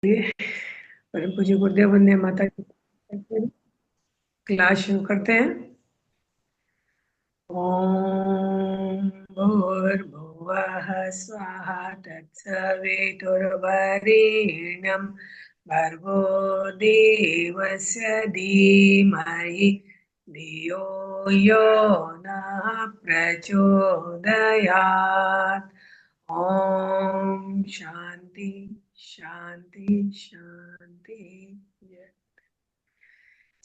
परम पूज्य गुरुदेव वंदे माता की। क्लास शुरू करते हैं। ओम भूर्भुवः स्वाहा तत्सवितुर्वरेण्यं भर्गो देवस्य धीमहि धियो यो नः प्रचोदयात्। ओम शांति शांति शांति।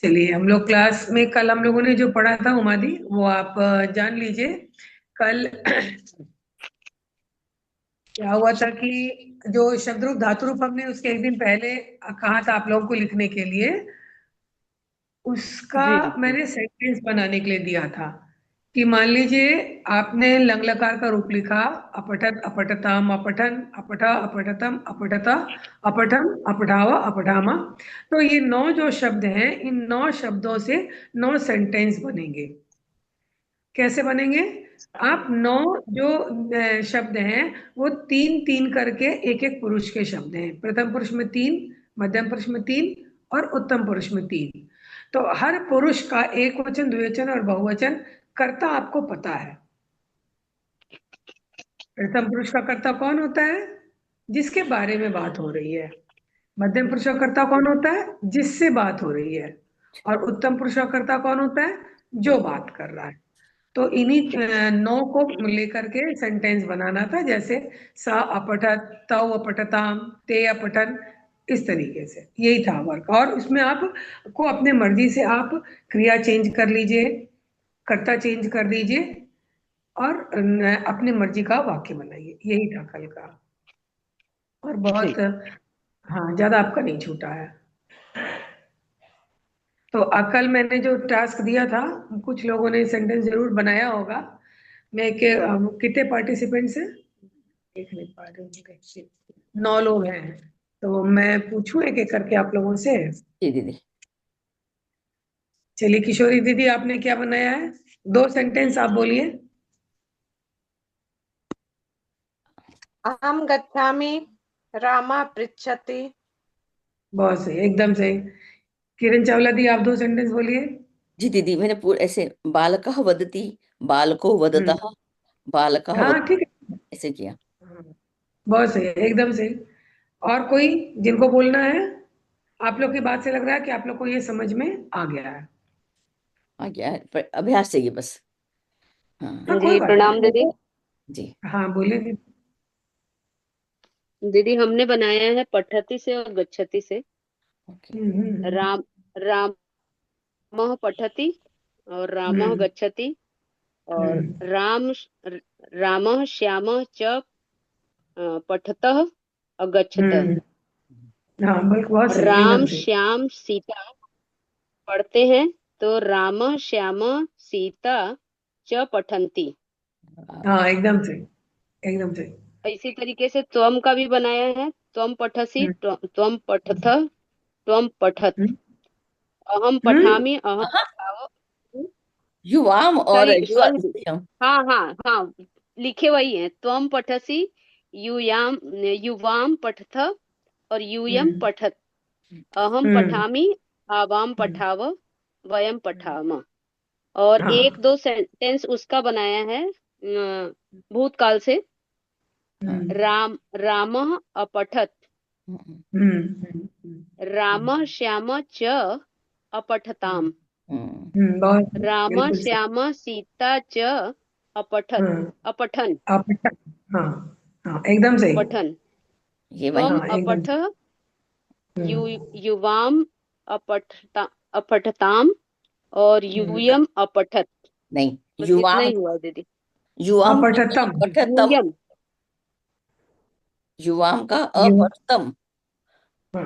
चलिए, हम लोग क्लास में कल हम लोगों ने जो पढ़ा था उमादि, वो आप जान लीजिए। कल क्या हुआ था कि जो शब्द रूप धातु रूप हमने उसके एक दिन पहले कहा था आप लोगों को लिखने के लिए, उसका जी जी मैंने सेंटेंस बनाने के लिए दिया था कि मान लीजिए आपने लंग लकार का रूप लिखा, अपठत अपठताम अपठन अपठा अपठतम अपठता अपठम अपठावा अपठामा। तो ये 9 जो शब्द हैं, इन 9 शब्दों से 9 सेंटेंस बनेंगे। कैसे बनेंगे? आप 9 जो शब्द हैं वो 3-3 करके एक एक पुरुष के शब्द हैं। प्रथम पुरुष में 3, मध्यम पुरुष में 3 और उत्तम पुरुष में 3। तो हर पुरुष का एक वचन, द्विवचन और बहुवचन कर्ता आपको पता है। प्रथम पुरुष का कर्ता कौन होता है? जिसके बारे में बात हो रही है। मध्यम पुरुष का कर्ता कौन होता है? जिससे बात हो रही है। और उत्तम पुरुष का कर्ता कौन होता है? जो बात कर रहा है। तो इन्हीं 9 को लेकर के सेंटेंस बनाना था, जैसे सा अपठत, तव अपठताम, ते अपठन, इस तरीके से यही था वर्क। और उसमें आप को अपने मर्जी से आप क्रिया चेंज कर लीजिए, कर्ता चेंज कर दीजिए और अपनी मर्जी का वाक्य बनाइए। यही था कल का। और बहुत, बिल्कुल। हाँ, ज्यादा आपका नहीं छूटा है। तो कल मैंने जो टास्क दिया था, कुछ लोगों ने सेंटेंस जरूर बनाया होगा। मैं कितने पार्टिसिपेंट्स हैं देख नहीं पा रही हूँ। 9 लोग हैं। तो मैं पूछूं एक एक करके आप लोगों से। जी दीदी। चलिए किशोरी दीदी, आपने क्या बनाया है? 2 सेंटेंस आप बोलिए। अहम गच्छामि, रामा पृच्छति। बहुत सही, एकदम सही। किरण चावला दी, आप 2 सेंटेंस बोलिए। जी दीदी, मैंने पूरे ऐसे बालकः वदति, बालको हम्म। वदतः, बालकः हाँ, वदति, ठीक है। ऐसे किया। हाँ, बहुत सही, एकदम सही। और कोई जिनको बोलना है? आप लोग की बात से लग रहा है कि आप लोग को ये समझ में आ गया है। आ गया है, पर अभ्यास चाहिए बस। हाँ। हाँ, कोई जी बात नहीं प्रणाम दीदी। देखो। जी। हाँ, बोलिए दीदी। दीदी हमने बनाया है पठति से और गच्छति से। ओके। राम रामः पठति और रामः हम्म। गच्छति। और हम्म। रामः श्यामः च पठतः और गच्छतः। हम्म। हाँ, बिल्कुल, बहुत और सही, राम एकदम सही। श्याम सीता पढ़ते हैं, तो रामः श्यामः सीता च पठन्ति। हाँ, एकदम सही, एकदम सही। इसी तरीके से त्वम का भी बनाया है। त्वम पठसि, हम्म। त्वम पठथ, त्वम पठत। हम्म। अहम हम्म। पठामि, अहम हाँ, पठाव। युवाम और सही युवा वन। युवम। हाँ हाँ हाँ, लिखे वही है। त्वम पठसि, युयाम युवाम पठथ और यूयम हम्म। पठत। अहम हम्म। पठामि, आवाम हम्म। पठाव, वयम पठाम। और एक हाँ। दो सेंटेंस उसका बनाया है भूतकाल से। हम्म। रामः अपठत, हम्म। रामः श्यामः च अपठताम। बहुत रामः बिल्कुल सही। श्यामः सीता च अपठत, हाँ, अपठन, आप, हाँ, हाँ, एकदम सही। पठन। ये वही। त्वम हाँ, एकदम अपठ, सही। यु हम्म। युवाम अपठताम और हम्म। यूयम अपठत। नहीं, बस इतना युवाम, ही हुआ दीदी। युवाम का अपठतम। अपठतम, यूयम। युवाम का ये, अपठतम। हाँ,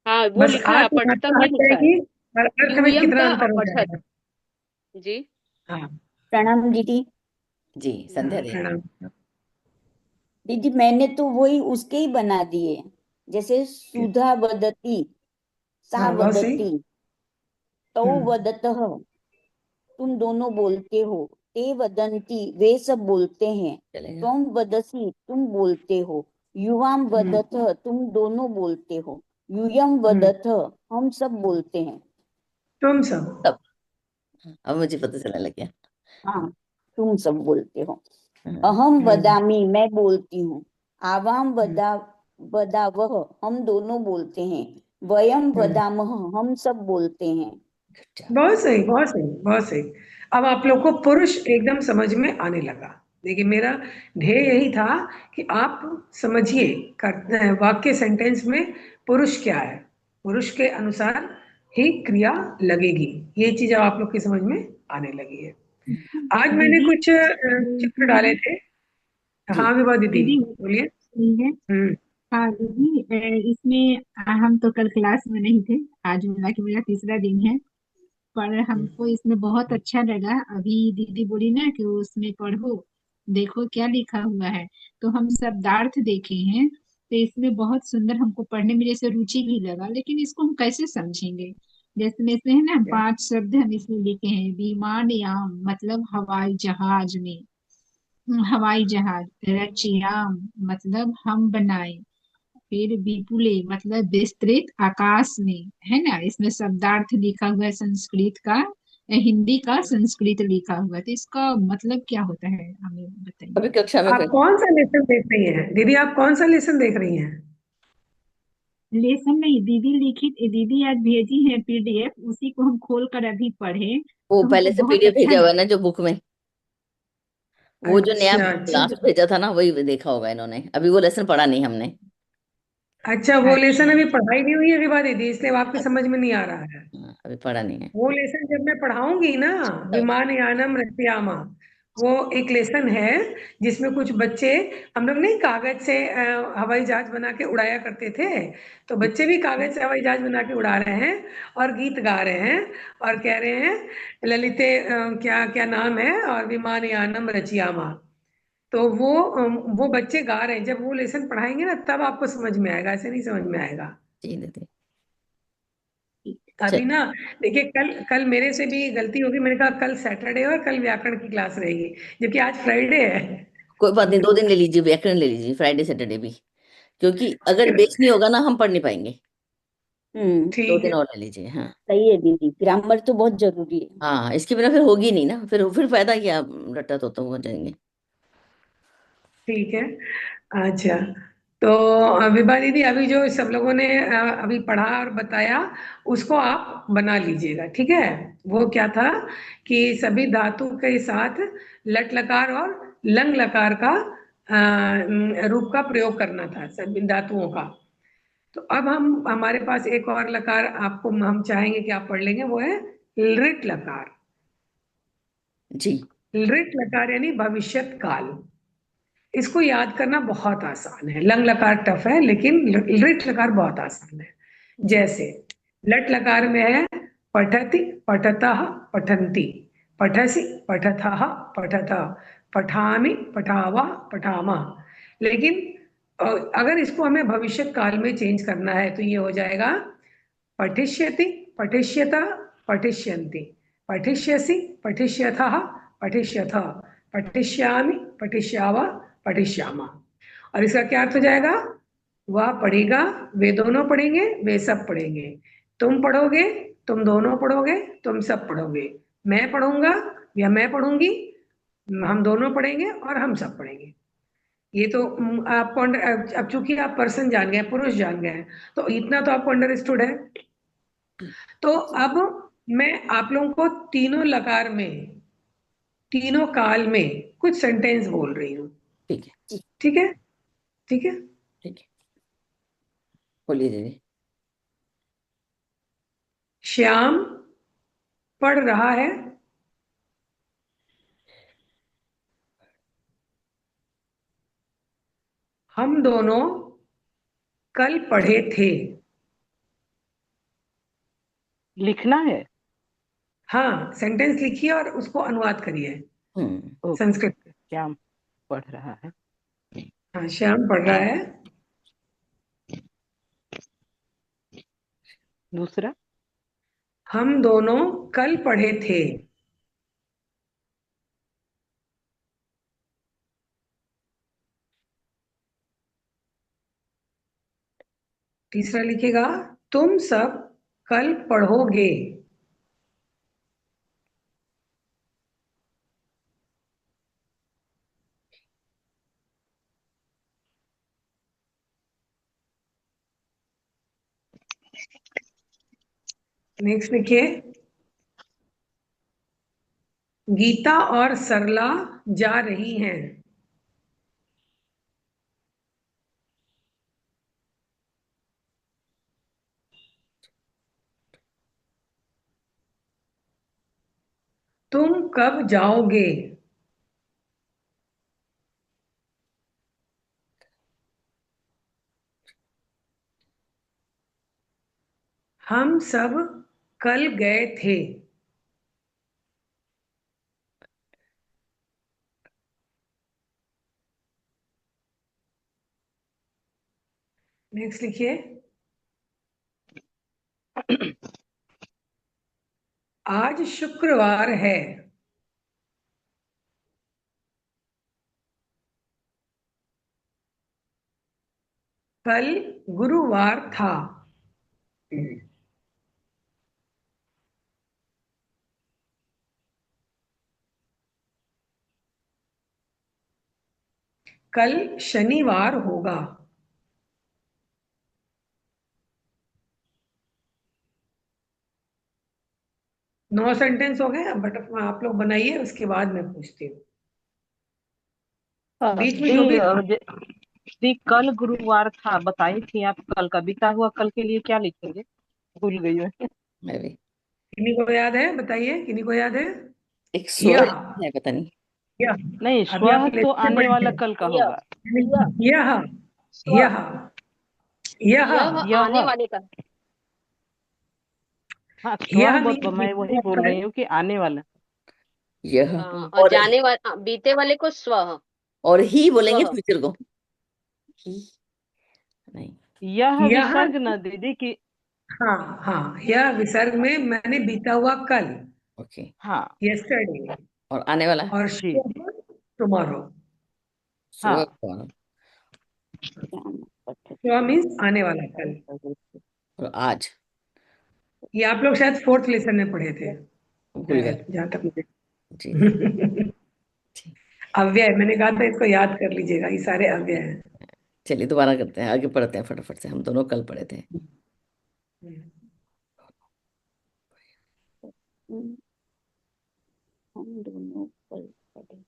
हाँ वो बस लिखा है, आज अपठतम मात्रा ही हट लिखा है। जाएगी और अर्थ में यूयम कितना का अंतर हो अपठत। जाएगा। जी। हाँ। प्रणाम दीदी। जी, संध्या हाँ, दे। प्रणाम। दीदी मैंने तो वही उसके ही बना दिए, जैसे सुधा वदती, सा हाँ, बहुत सही। वदती, तौ हम्म। वदतः, तुम दोनों बोलते हो, ते वदंती, वे सब बोलते हैं, चलेगा। त्वम वदसी, तुम बोलते हो, युवाम वदथ तुम दोनों बोलते हो, यूयम वदथ हम सब बोलते हैं। तुम सब। तब अब मुझे पता चलने लग गया। हाँ, तुम सब बोलते हो। हाँ, अहम वदामी मैं बोलती हूँ, आवाम वदा वदावह हम दोनों बोलते हैं, वयम वदामह हम सब बोलते हैं। good job। बहुत सही, बहुत सही, बहुत सही। अब आप लोग को पुरुष एकदम समझ में आने लगा। देखिए, मेरा ध्येय यही था कि आप समझिए वाक्य सेंटेंस में पुरुष क्या है, पुरुष के अनुसार ही क्रिया लगेगी। ये चीज अब आप लोग की समझ में आने लगी है। आज मैंने दीदी कुछ चित्र डाले थे। जी हाँ विभा दीदी, दीदी बोलिए। ठीक है। हम्म। हाँ दीदी, इसमें हम तो कल क्लास में नहीं थे, आज मिला कि मेरा तीसरा दिन है, पर हमको इसमें बहुत अच्छा लगा। अभी दीदी बोली ना कि उसमें पढ़ो, देखो क्या लिखा हुआ है, तो हम शब्दार्थ देखे हैं, तो इसमें बहुत सुंदर हमको पढ़ने में जैसे रुचि भी लगा, लेकिन इसको हम कैसे समझेंगे? जैसे में से है ना, 5 शब्द हम इसमें लिखे हैं। विमानयान मतलब हवाई जहाज में, हवाई जहाज। रचयाम मतलब हम बनाए। फिर विपुले मतलब विस्तृत आकाश में, है ना, इसमें शब्दार्थ लिखा हुआ है संस्कृत का, हिंदी का संस्कृत लिखा हुआ है, तो इसका मतलब क्या होता है हमें बताइए। अभी कक्षा में आप कौन सा लेसन देख रही हैं दीदी, आप कौन सा लेसन देख रही हैं? लेसन नहीं दीदी, लिखित दीदी आज भेजी है पीडीएफ, उसी को हम खोल कर अभी पढ़े, वो तो हमको पहले से बहुत पीडीएफ अच्छा भेजा हुआ है लगा। ना जो बुक में, वो जो नया अच्छा अच्छा। क्लास भेजा था ना वही देखा होगा इन्होंने, अभी वो लेसन पढ़ा नहीं हमने। अच्छा, वो लेसन अच्छा अभी पढ़ाई नहीं हुई है विभा दीदी, इसलिए वो आपके समझ में नहीं आ रहा है। हाँ, अभी पढ़ा नहीं है। वो लेसन जब मैं पढ़ाऊंगी ना, तब विमानयानम रचयामा, वो एक लेसन है जिसमें कुछ बच्चे, हम लोग नहीं कागज से हवाई जहाज बना के उड़ाया करते थे, तो बच्चे भी कागज से हवाई जहाज बना के उड़ा रहे हैं और गीत गा रहे हैं और कह रहे हैं ललिते क्या क्या नाम है, और विमानयानम रचयामा। तो वो बच्चे गा रहे हैं। जब वो लेसन पढ़ाएंगे ना तब आपको समझ में आएगा, ऐसे नहीं समझ में आएगा। जी दीदी। अभी चल ना, देखिए, कल कल मेरे से भी गलती होगी, मैंने कहा कल सैटरडे और कल व्याकरण की क्लास रहेगी, जबकि आज फ्राइडे है। कोई बात नहीं, 2 दिन ले लीजिए, व्याकरण ले लीजिए फ्राइडे सैटरडे भी, क्योंकि अगर बेस नहीं होगा ना हम पढ़ नहीं पाएंगे। दो ठीक दिन है। और ले लीजिए। हाँ सही है दीदी, ग्रामर तो बहुत जरूरी है। हाँ, इसके बिना फिर होगी नहीं ना, फिर फायदा क्या, रट्टा तो हो जाएंगे। ठीक है। अच्छा, तो विभा दीदी, अभी जो सब लोगों ने अभी पढ़ा और बताया, उसको आप बना लीजिएगा, ठीक है। वो क्या था कि सभी धातु के साथ लट लकार और लंग लकार का रूप का प्रयोग करना था, सभी धातुओं का। तो अब हमारे पास एक और लकार आपको हम चाहेंगे कि आप पढ़ लेंगे, वो है लृट लकार। जी लृट लकार यानी भविष्यत काल। इसको याद करना बहुत आसान है। लंग लकार टफ है, लेकिन लृट लकार बहुत आसान है। जी जैसे लट लकार में है पठति, पठतः, पठन्ति, पठसि, पठथः, पठतः, पठामि, पठावा, पठामा। लेकिन अगर इसको हमें भविष्य काल में चेंज करना है तो ये हो जाएगा पठिष्यति, पठिष्यता, पठिष्यन्ति, पठिष्यसि, पठिष्यथः, पठिष्यथ, पठिष्यामि, पठिष्यावा, पठिष्यामा। और इसका क्या अर्थ हो जाएगा? वह पढ़ेगा, वे दोनों पढ़ेंगे, वे सब पढ़ेंगे। तुम पढ़ोगे, तुम दोनों पढ़ोगे, तुम सब पढ़ोगे। मैं पढ़ूंगा या मैं पढ़ूंगी, हम दोनों पढ़ेंगे और हम सब पढ़ेंगे। ये तो आपको अब चूंकि आप पर्सन जान गए, पुरुष जान गए हैं, तो इतना तो आपको अंडरस्टूड है। तो अब मैं आप लोगों को तीनों लकार में, तीनों काल में कुछ सेंटेंस बोल रही हूँ। ठीक है। ठीक है, ठीक है। ठीक है, बोलिए दीदी। श्याम पढ़ रहा है। हम दोनों कल पढ़े थे। लिखना है। हाँ, सेंटेंस लिखिए और उसको अनुवाद करिए ओके। संस्कृत में। श्याम पढ़ रहा है। हाँ, श्याम पढ़ रहा है। दूसरा। हम दोनों कल पढ़े थे। तीसरा लिखेगा तुम सब कल पढ़ोगे। नेक्स्ट लिखिए गीता और सरला जा रही हैं। तुम कब जाओगे। हम सब कल गए थे। नेक्स्ट लिखिए आज शुक्रवार है। कल गुरुवार था। कल शनिवार होगा। नौ सेंटेंस हो गए बट आप लोग बनाइए उसके बाद मैं पूछती हूँ। बीच में जो भी दी कल गुरुवार था बताई थी आप, कल का बीता हुआ कल के लिए क्या लिखेंगे, भूल गई मैं। मैं भी किन्हीं को याद है बताइए, किन्हीं को याद है। एक स्वर यह है, पता नहीं। यह नहीं, अभी आप स्व तो लेते आने पढ़े वाला थे। कल का यह होगा। यह स्व यह यह यह आने यह, वाले का। हाँ स्व यह मैं वही बोल रही हूँ कि आने वाला। यह और और जाने वाले बीते वाले को स्व। और ही बोलेंगे स्व फ्यूचर को। ही नहीं। यह यह विसर्ग न दीदी की। हाँ हाँ यह विसर्ग में मैंने बीता हुआ कल ओके। हाँ यस्टरडे और आने वाला और जी टुमारो। सुबह हाँ। कौन? तो मीन्स आने वाला कल। और आज ये आप लोग शायद फोर्थ लेसन में पढ़े थे भूल गए। जहां तक मुझे जी जी ठीक। अव्यय मैंने कहा था इसको याद कर लीजिएगा, ये सारे अव्यय हैं। चलिए दोबारा करते हैं, आगे पढ़ते हैं फटाफट से, हम दोनों कल पढ़े थे। हम दोनों कल पढ़े।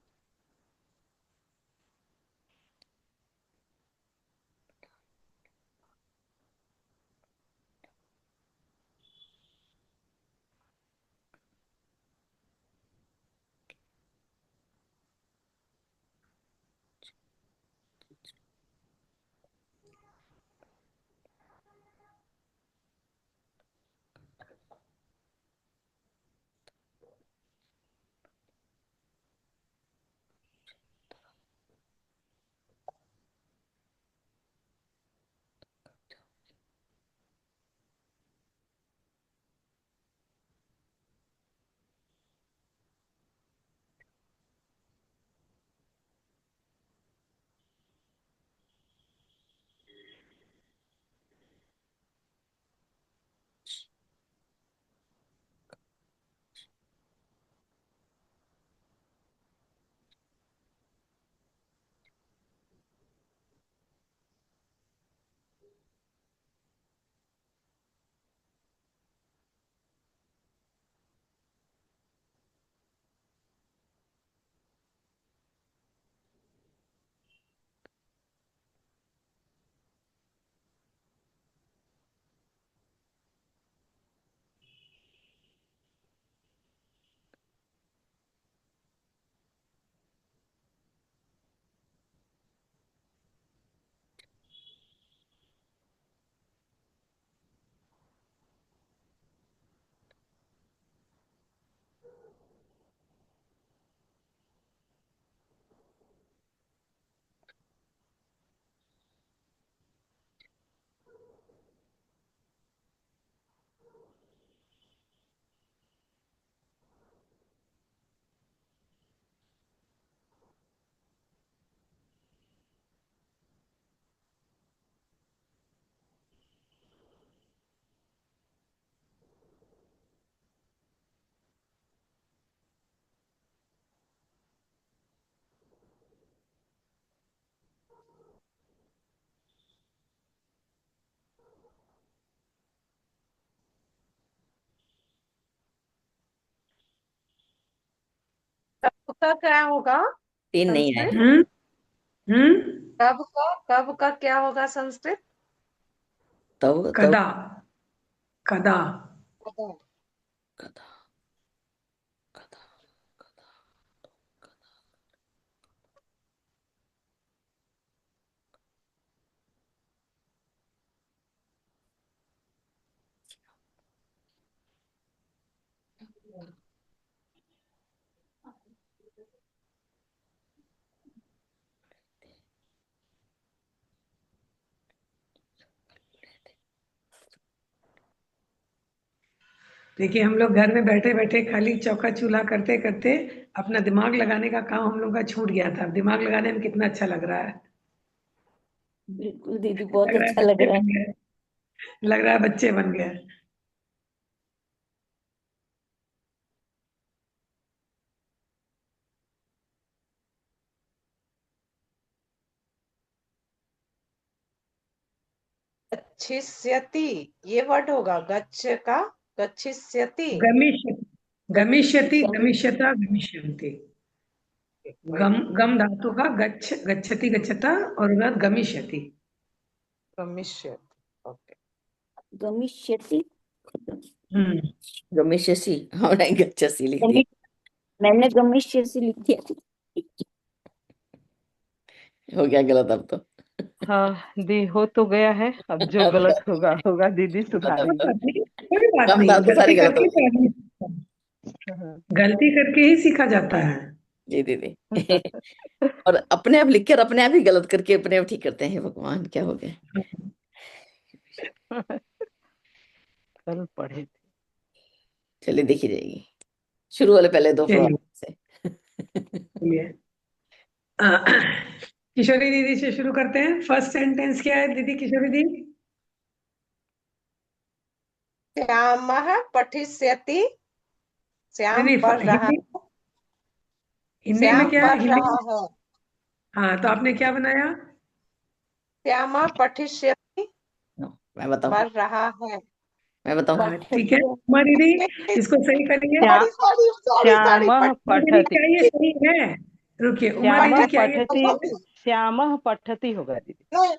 का क्या होगा 3 नहीं आए। संस्कृत? हम्म कब का क्या होगा संस्कृत? तब कदा कदा कदा। कदा कदा कदा। देखिए, हम लोग घर में बैठे बैठे खाली चौका चूल्हा करते करते अपना दिमाग लगाने का काम हम लोग का छूट गया था। अब दिमाग लगाने में कितना अच्छा लग रहा है। बिल्कुल दीदी, लग बहुत रहा है अच्छा लग बच्चे रहा है। बन गए, लग रहा है बच्चे बन गए। गच्छिष्यति, ये वर्ड होगा गच्छ का, गच्छिष्यति। गमिष्यति गमिष्यति गम- गमिष्यता गमिष्यन्ति। गम गम धातु का गच्छति गच्छता और उधर गमिष्यति। गमिष्यति, ओके। गमिष्यति। हम्म गमिष्यसि, हमने गच्छसि लिख दिया। मैंने गमिष्यसि लिख दिया। हो गया गलत अब तो। हाँ दी, हो तो गया है, अब जो अब गलत होगा होगा दीदी कोई सुधारेंगी। बात नहीं, कोई बात कम नहीं, धातु गलती सारी गलत करके हो तो आदमी हाँ। गलती करके ही सीखा जाता है। जी दीदी। और अपने आप लिख कर अपने आप ही गलत करके अपने आप ठीक करते हैं। भगवान, क्या हो गया। कल पढ़े थे। चलिए देखी जाएगी। शुरू वाले पहले 2 चलिए से। चलिए। किशोरी दीदी से शुरू करते हैं। फर्स्ट सेंटेंस क्या है दीदी, किशोरी दी? श्यामः पठिष्यति, श्याम नहीं पढ़ रहा हिंदी, है, हिंदी में श्याम क्या है पढ़ हिंदी? रहा है। हाँ, तो आपने क्या बनाया? श्यामः पठिष्यति, मैं बताऊं पढ़ रहा है। मैं बताऊं हाँ ठीक है, उमा दीदी इसको सही करिए। श्या- श्यामः उमा दीदी पठति, क्या ये सही है? रुकिए, उमा श्यामः दीदी क्या ये पठति, सही है? श्यामः पठति होगा दीदी। नहीं,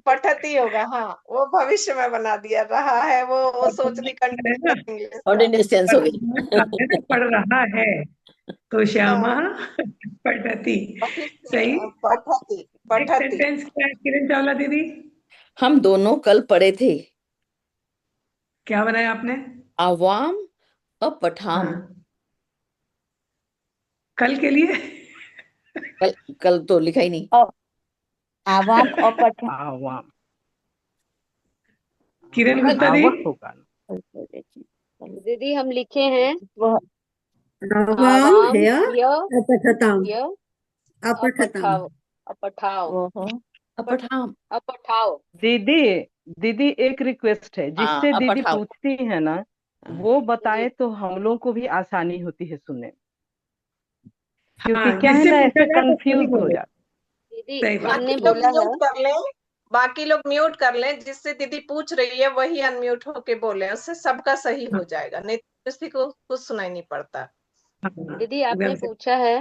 पठती होगा, हाँ वो भविष्य में बना दिया रहा है, वो सोचनी है ना? कंटिन्यूअस इंग्लिश का। कॉन्टिन्यूस टेंस हो गई। है ना, पढ़ रहा है तो श्यामा हाँ, पठती। सही। पठती नेक्स्ट पठती। सेंटेंस क्या है किरण चावला दीदी? हम दोनों कल पढ़े थे। क्या बनाया आपने? आवाम अपठाम। हाँ, कल के लिए कल कल तो लिखा ही नहीं। और आवाम और पठन। आवाम, किरण गुप्ता दी? आवह होगा। दीदी हम लिखे हैं वह आवाम आवाम है य अपठताम य अपठताम। अपठाव अपठाव वह अपठाम। अपठाव। दीदी, दीदी एक रिक्वेस्ट है, हाँ, जिससे दीदी अपठाम। पूछती है ना, हाँ, वो बताए तो हम लोग को भी आसानी होती है सुनने में। क्योंकि हाँ, क्या है जिससे ना, पूछा ऐसे जाए तो सही कंफ्यूज हो बोले। जाते। दीदी सही बात। हमने बाकी लोग बोला है म्यूट कर लें, बाकी लोग म्यूट कर लें, जिससे दीदी पूछ रही है वही अनम्यूट होके बोले, उससे सबका सही हो जाएगा, नहीं तो किसी को कुछ सुनाई नहीं पड़ता। हाँ, दीदी आपने एकदम से। पूछा है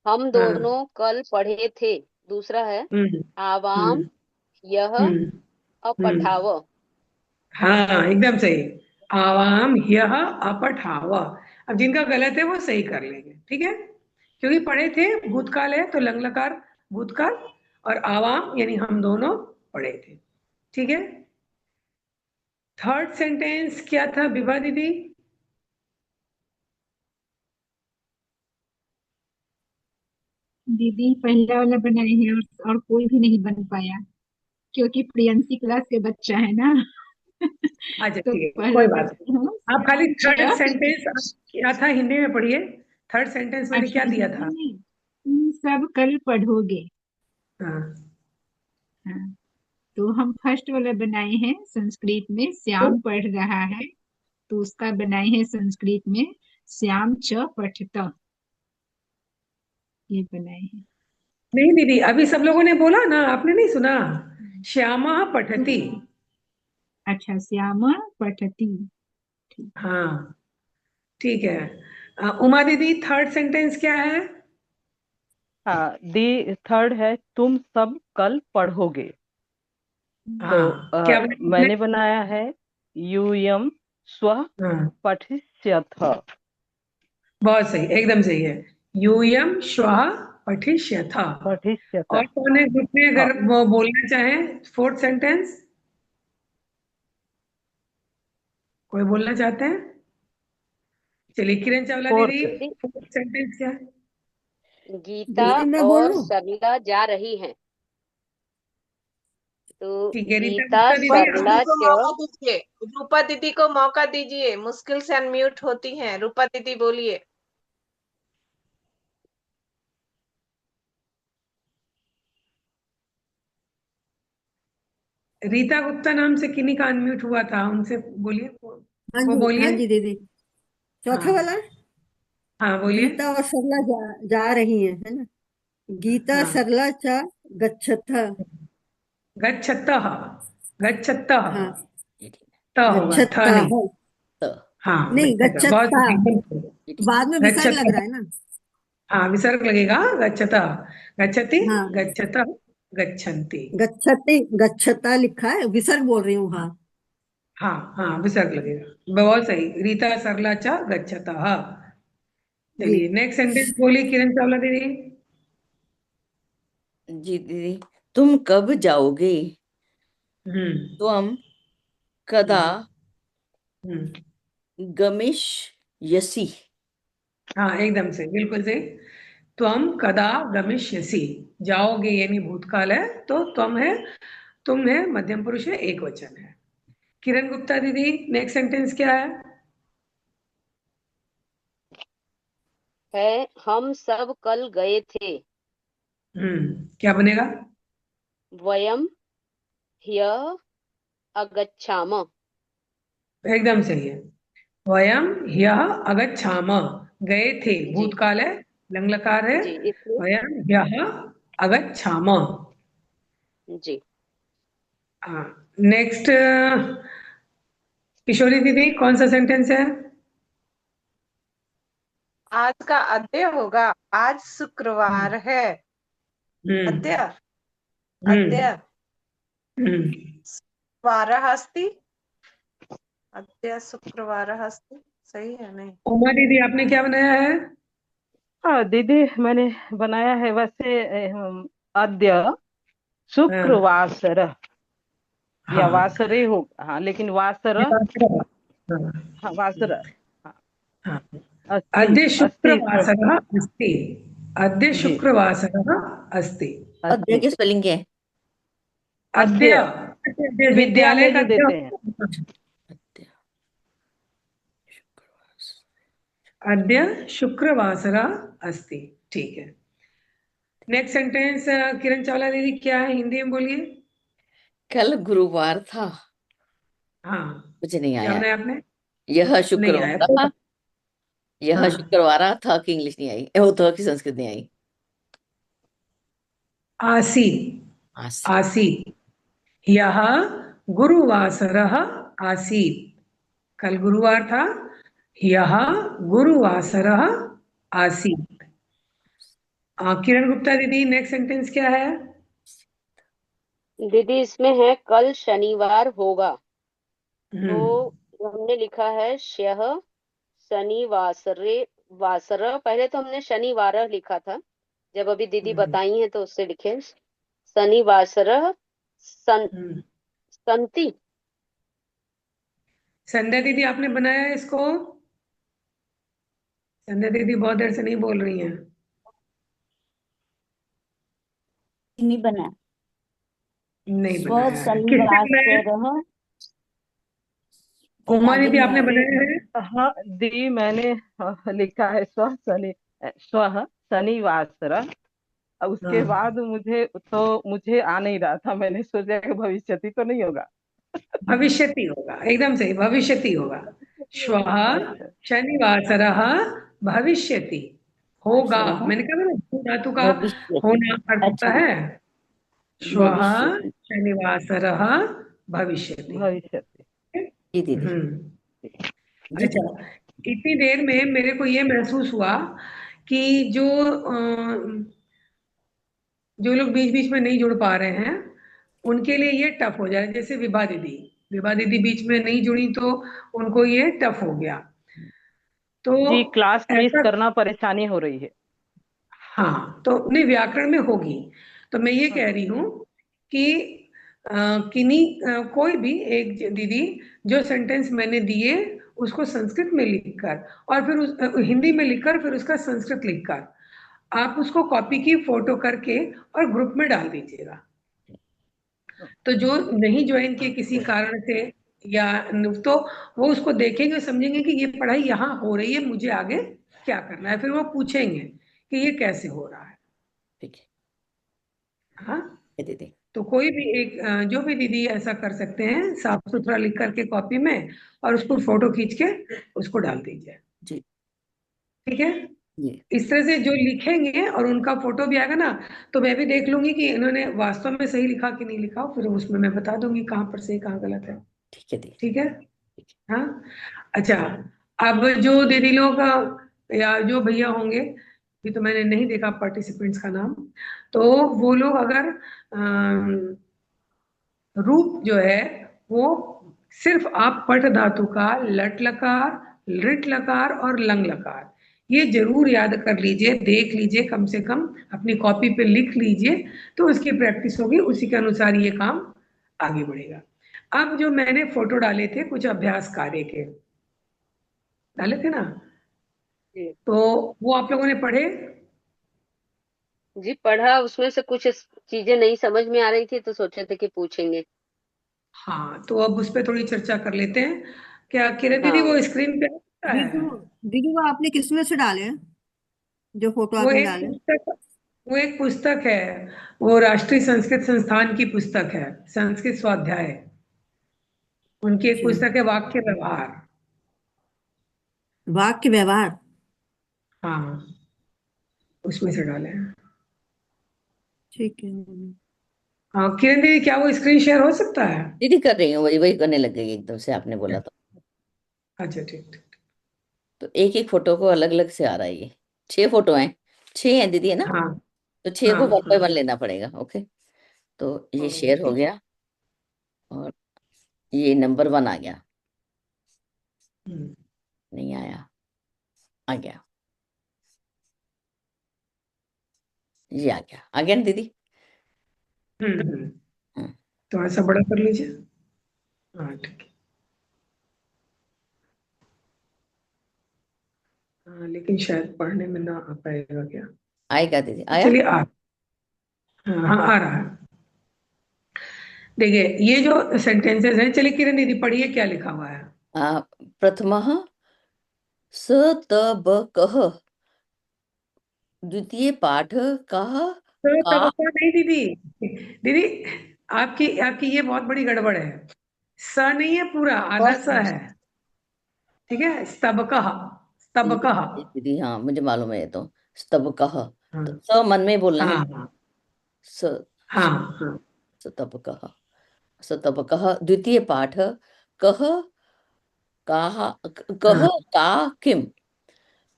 हम हाँ, दोनों कल पढ़े थे। दूसरा है हम्म आवाम हम्म यह हम्म अपठाव। हाँ, एकदम सही। आवाम यह अपठाव। अब जिनका गलत है वो सही कर लेंगे, ठीक है? क्योंकि पढ़े थे भूतकाल है तो लंग लकार भूतकाल, और आवाम यानी हम दोनों पढ़े थे, ठीक है? थर्ड सेंटेंस क्या था विभा दीदी? दीदी पहला वाला बनाए हैं और कोई भी नहीं बन पाया, क्योंकि प्रियंसी क्लास के बच्चा है ना। अच्छा तो ठीक है, पहला कोई बात बनाते नहीं। हैं आप खाली थर्ड श्याम सेंटेंस क्या था हिंदी में पढ़िए। थर्ड सेंटेंस मैंने क्या अच्छा दिया हिंदी था? में तुम सब कल पढ़ोगे। हाँ, हाँ, तो हम फर्स्ट वाला बनाए हैं संस्कृत में तो श्याम पढ़ रहा है, तो उसका बनाए हैं संस्कृत में श्याम च पठत, ये बनाए हैं। नहीं दीदी, अभी सब लोगों ने बोला ना, आपने नहीं सुना? श्यामा पठती। अच्छा श्याम पठती। ठीक। हाँ ठीक है। उमा दीदी थर्ड सेंटेंस क्या है? हाँ, दी थर्ड है तुम सब कल पढ़ोगे। तो हाँ, क्या बोला आपने? मैंने बनाया है यूयम स्वः हाँ, पठिष्यथ। बहुत सही, एकदम सही है। यूयम श्वः पठिष्यथ। पठिष्यथ। और कौन है ग्रुप में हाँ, अगर वो बोलना चाहे फोर्थ सेंटेंस? कोई बोलना चाहते हैं? चलिए किरण चावला दीदी, फोर्थ। दीदी फोर्थ सेंटेंस क्या है? गीता दीदी मैं और बोलूं? सरला जा रही हैं, तो ठीक है, रीता गीता गुप्ता दीदी रूपा सरला दीदी को च। मौका दीजिए, रूपा दीदी को मौका दीजिए, मुश्किल से अनम्यूट होती हैं। रूपा दीदी बोलिए। रीता गुप्ता नाम से किन्हीं का अनम्यूट हुआ था, उनसे बोलिए, वो हाँ बोलिए। जी दीदी। चौथा हाँ, वाला। हाँ बोलिए। गीता और सरला जा रही हैं, है ना? गीता हाँ, सरला च गच्छथ। गच्छतः, गच्छतः, हाँ, ये ठीक है। त होगा, थ गच्छता नहीं। है। तो हाँ, नहीं, गच्छतः, बहुत गच्छता। सही, एकदम सही। ये ठीक है। बाद में विसर्ग लग गच्छतः, रहा है ना? हाँ विसर्ग लगेगा। गच्छतः, गच्छति, हाँ, गच्छतः, गच्छन्ति। गच्छति गच्छता लिखा है, विसर्ग बोल रही हूँ। हाँ हाँ हाँ, विसर्ग लगेगा, बहुत सही। रीता सरला च गच्छतः। जी। चलिए नेक्स्ट सेंटेंस बोलिए किरण चावला दीदी। जी दीदी, तुम कब जाओगे? हम्म त्वम कदा हम्म हम्म गमिष्यसि? हाँ, एकदम से, बिल्कुल सही। त्वम कदा गमिष्यसि, जाओगे यानी भूतकाल है, तो त्वम है, तुम है, मध्यम पुरुष है, एक वचन है। किरण गुप्ता दीदी नेक्स्ट सेंटेंस क्या है? है हम सब कल गए थे, क्या बनेगा? वयम ह्यः अगच्छाम। एकदम सही है। वयम ह्यः अगच्छाम, गए थे, जी भूतकाल है, लंग लकार है। जी, इसलिए वयम ह्यः अगच्छाम। जी। हाँ, नेक्स्ट किशोरी दीदी कौन सा सेंटेंस है? आज का अद्य होगा। आज शुक्रवार है। हम्म अद्य, हम्म अद्य हम्म वारः अस्ति। अद्य शुक्रवारः अस्ति। सही है नहीं? उमा दीदी आपने क्या बनाया है? हाँ दीदी, मैंने बनाया है वैसे अद्य हाँ शुक्रवासर या हाँ, वासरे हो। हाँ, लेकिन वासर। हाँ हाँ, वासर। हाँ, हाँ। अस्ति अद्य अस्ति शुक्रवासरः अस्ति, अद्य जी, शुक्रवासरः अस्ति। अद्य अस्ति की स्पेलिंग क्या है? अद्य, अद्य अद्य विद्यालय विद्यालय का जो अद्य देते हैं। होता है। अद्य शुक्रवार। अद्य शुक्रवासरः अस्ति, ठीक है। नेक्स्ट सेंटेंस किरण चावला दीदी क्या है, हिंदी में बोलिए। कल गुरुवार था। हाँ, मुझे नहीं क्या आया। बनाया आपने? यह नहीं आया शुक्रवार तो? था। यह हाँ, शुक्रवार था की इंग्लिश नहीं आई, वो था की संस्कृत नहीं आई। आसीत्, आसी। आसीत्, यह गुरुवासरः आसीत्, कल गुरुवार था, यह गुरुवासरः आसीत्। किरण गुप्ता दीदी नेक्स्ट सेंटेंस क्या है? दीदी इसमें है कल शनिवार होगा, हम्म तो हमने लिखा है श्यः शनिवासरे। वासर पहले तो हमने शनिवार लिखा था, जब अभी दीदी हम्म बताई हैं तो उससे लिखे शनिवासर सन, हम्म। संति। संध्या दीदी आपने बनाया है इसको? संध्या दीदी बहुत देर से नहीं बोल रही हैं। नहीं बना। नहीं स्व बनाया है, किसने बनाया है? शनिवासरः। उमा आगे दीदी नहीं आपने आया। दी, बनाया है? हाँ दी, मैंने लिखा है स्व शनिवासर। अब उसके हाँ, बाद मुझे आ नहीं रहा था, मैंने सोचा कि भविष्यति तो नहीं होगा। भविष्यति होगा, एकदम सही, भविष्यति होगा। श्वः अच्छा, शनिवासरः भविष्यति, होगा। वासरः मैंने कहा ना, भू धातु का भविष्यति। होना अर्थ होता अच्छा, है। श्वः भविष्यति। शनिवासरः भविष्यति। भविष्यति। जी दीदी। हम्म जी अच्छा, दीदी। इतनी देर में मेरे को ये महसूस हुआ कि जो लोग बीच बीच में नहीं जुड़ पा रहे हैं उनके लिए ये टफ हो जाए। जैसे विभा दीदी बीच में नहीं जुड़ी तो उनको ये टफ हो गया। तो जी, क्लास मिस ऐसा, करना परेशानी हो रही है। हाँ, तो नहीं, व्याकरण में होगी। तो मैं ये कह रही हूँ कि कोई भी एक दीदी जो सेंटेंस मैंने दिए उसको संस्कृत में लिखकर और फिर हिंदी में लिखकर फिर उसका संस्कृत लिखकर आप उसको कॉपी की फोटो करके और ग्रुप में डाल दीजिएगा। तो जो नहीं ज्वाइन किए किसी कारण से या तो वो उसको देखेंगे, समझेंगे कि ये पढ़ाई यहाँ हो रही है, मुझे आगे क्या करना है, फिर वो पूछेंगे कि ये कैसे हो रहा है। ठीक है हाँ, दीदी। तो कोई भी एक जो भी दीदी ऐसा कर सकते हैं, साफ सुथरा लिख करके कॉपी में और उसको फोटो खींच के उसको डाल दीजिए। जी ठीक है, जी इस तरह से जो लिखेंगे और उनका फोटो भी आएगा ना, तो मैं भी देख लूंगी कि इन्होंने वास्तव में सही लिखा कि नहीं लिखा, फिर उसमें मैं बता दूंगी कहाँ पर सही कहाँ गलत है। ठीक है दीदी। ठीक है, हाँ। अच्छा, अब जो दीदी लोग या जो भैया होंगे, अभी तो मैंने नहीं देखा पार्टिसिपेंट्स का नाम, तो वो लोग अगर रूप जो है वो सिर्फ आप पट धातु का लट लकार, लृट लकार और लंग लकार ये जरूर याद कर लीजिए, देख लीजिए, कम से कम अपनी कॉपी पे लिख लीजिए, तो उसकी प्रैक्टिस होगी, उसी के अनुसार ये काम आगे बढ़ेगा। अब जो मैंने फोटो डाले थे कुछ अभ्यास कार्य के डाले थे ना, जी तो वो आप लोगों ने पढ़े? जी, पढ़ा। उसमें से कुछ चीजें नहीं समझ में आ रही थी तो सोचे थे कि पूछेंगे। हाँ, तो अब उस पर थोड़ी चर्चा कर लेते हैं। क्या किरण दीदी हाँ वो स्क्रीन पे आता दीदी है? वो दीदी वो आपने किसमें से डाले हैं जो फोटो वो आपने एक डाले हैं? पुस्तक वो एक पुस्तक है, वो राष्ट्रीय संस्कृत संस्थान की पुस्तक है, संस्कृत स्वाध्याय। उनकी एक अच्छा, पुस्तक है वाक्य व्यवहार। वाक्य व्यवहार। हाँ, उसमें से डाले हैं। ठीक है। हाँ किरण दीदी, क्या वो स्क्रीन शेयर हो सकता है? दीदी कर रही हूँ, वही वही करने लग गई एकदम से आपने बोला तो। अच्छा, ठीक ठीक। तो एक एक फोटो को अलग अलग से आ रहा है ये। 6 फोटो हैं, 6 हैं दीदी, है ना? हाँ तो 6 हाँ को 1 बाय हाँ 1 लेना पड़ेगा। ओके, तो ये शेयर हो ठीक। गया और ये नंबर 1 आ गया। हम्म, नहीं आया, आ गया, ये आ गया ना दीदी? हम्म। हाँ, तो ऐसा बड़ा कर लीजिए। हाँ ठीक है। हाँ, लेकिन शायद पढ़ने में ना आ पाएगा क्या? आएगा दीदी, आया। चलिए हाँ हाँ, आ रहा है। देखिए ये जो सेंटेंसेस हैं, चलिए किरण दीदी पढ़िए क्या लिखा हुआ है। प्रथमः स त ब कः, द्वितीय पाठ कः तो का। तब तो नहीं दीदी, दीदी आपकी आपकी ये बहुत बड़ी गड़बड़ है। स नहीं है, पूरा आधा स है। ठीक है, स्तबकः, स्तबकः। दीदी हाँ, मुझे मालूम है ये तो। स्तबकः, हाँ तो स मन में बोलना है। हाँ हाँ स हाँ हाँ स्तबकः, स्तबकः, द्वितीय पाठ कः काः, कः हाँ का किम,